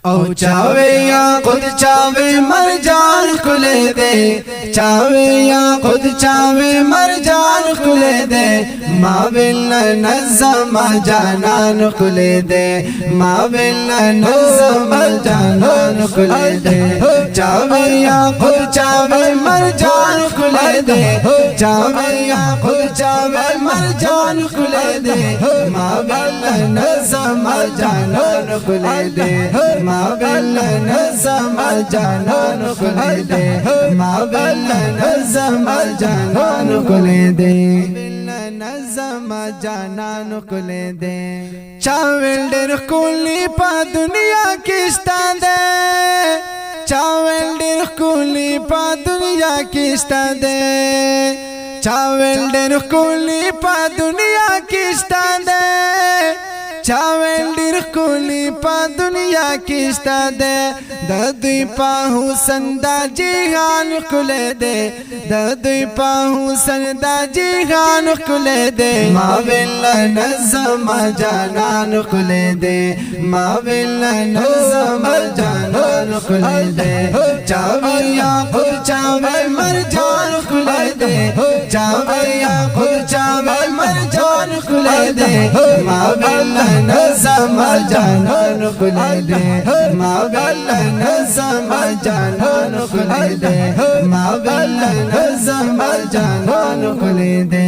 او چاوے یا خود چاوے مرجان کھلے دے چاوے یا خود چاوے مرجان کھلے دے مابل نظم جانان کھلے دے مابل نظم جانان کھلے دے چاوے یا خود چاوے مرجان کھلے دے چاوے یا خود چاوے مرجان کھلے دے مابل نظم جانان کھلے دے مابل نظم جانان کھلے دے مابل نظم جانان کھلے دے نظم جانان کھلے دے چاول ډېر ښکلی په دنیا کې شته دی چاول ډېر ښکلی په دنیا کې شته دی چاول ډېر ښکلی په دنیا کې شته دی چاول ډېر ښکلی په دنیا کې شته دی د دوی په حسن دا جهان ښکلی دی د دوی په حسن دا جهان ښکلی دی مابل نظم جانان ښکلی دی مابل نظم جانان ښکلی دی چاول یا خود چاول مرجان ښکلی دی چاول یا خود چاول مرجان ښکلی دی مابل نظم جانان کھلے دے مابل نظم جانان کھلے دے مابل نظم جانان کھلے دے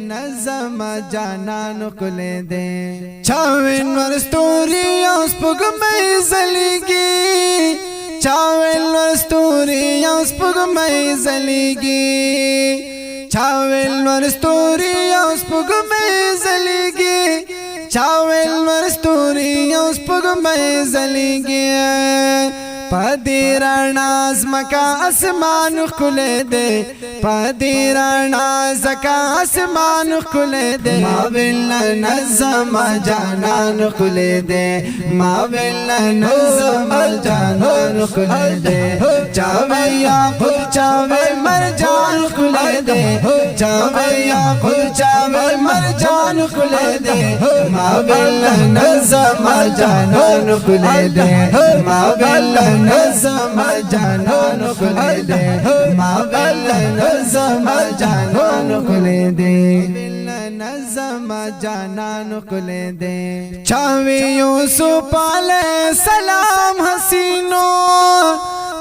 نظم جانان کھلے دے چاوین ورستوری اوس پگمئی زلیگی چاوین ورستوری اوس پگمئی زلیگی چاوین ورستوری اوس پگمئی زلیگی چاول ورستوری اوس پگمئی زلیگی پدی رانا زمکا اسمان کھلے دے پدی رانا زکا اسمان کھلے دے مابل نظم جانان کھلے دے مابل نظم جانان کھلے دے چاول یا خود چاول مرجان کھلے دے چاول یا خود چاول مرجان کھلے دے مابل نظم جانان کھلے دے مابل نظم جانان کھلے دے مابل نظم جانان کھلے دے نظم جانان کھلے دے چاوے یوسف علیہ السلام حسینو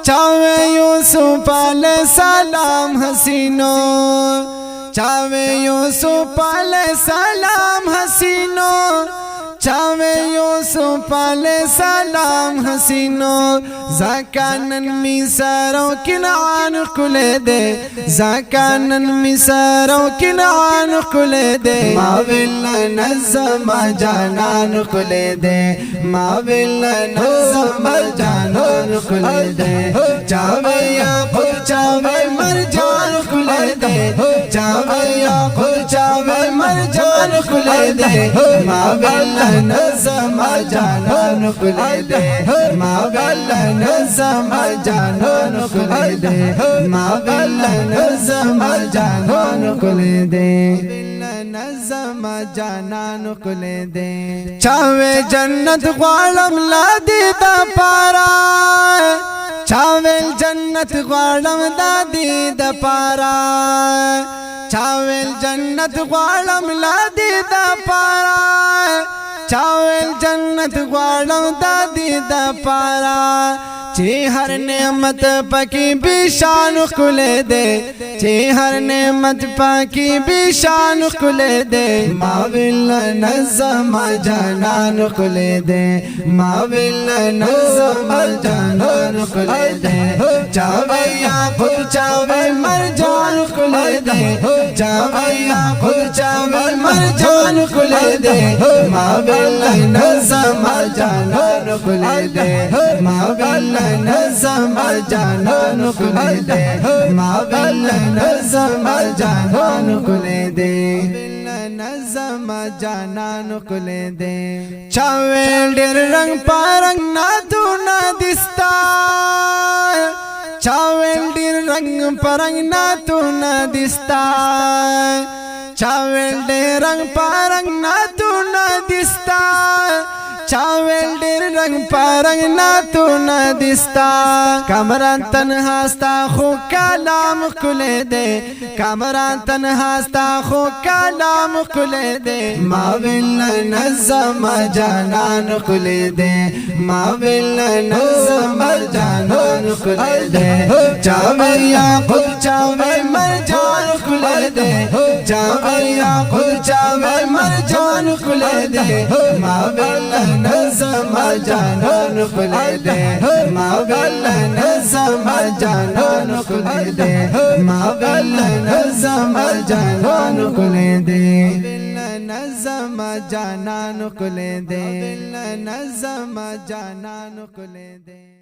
چاوے یوسف علیہ السلام حسینو چاوے یوسف علیہ السلام حسینو چاوے یوسف علیہ السلام حسینو زکانن مصرو کنعان کھلے دے زکانن مصرو کنعان کھلے دے مابل نظم جانان کھلے دے مابل نظم جانان کھلے دے چاوے یا خود چاوے مرجان کھلے دے چاوے یا خود چاوے مرجان کھلے دے مابل نظم جانان کھلے دے مابل نظم جانان کھلے دے مابل نظم جانان کھلے دے نظم جانان کھلے دے چاوے جنت غوالم لا دیدا پارا چاوے جنت غوالم دا دیدا پارا چاوے جنت غوالم لا دیدا پارا چاول جنت غواړم دادی د پارا چې هر نعمت پکې بشان کولې دے چې هر نعمت پکې بشان کولې دے ماویل نظم جانان کولې دے ماویل نظم جانان کولې دے چاوي یا خود چاوي مرجان کولې دے چاوي یا خود چاوي مرجان کولې دے ماویل نظم جانان کھلے دے مابل نظم جانان کھلے دے مابل نظم جانان کھلے دے نظم جانان کھلے دے چاوے ډېر رنگ پارنگ نا تو نا دستا چاوے ډېر رنگ پارنگ نا تو نا دستا چاوے ډېر رنگ پارنگ نا تو نا دستا چاول ډېر رنگ پرنګ ناتونه دستا کامران تنها ستا خو کلام کله دے کامران تنها ستا خو کلام کله دے ما ویل نظم جانان کله دے ما ویل نظم جانان کله دے چاوي یاقوت چاوي مرجان کله دے چاوي یاقوت چاوي مرجان کله دے ما ویل نظم جانان کله دے ما ویل نظم جانان کله دے ما ویل نظم جانان کله دے نظم جانان کله دے نظم جانان کله دے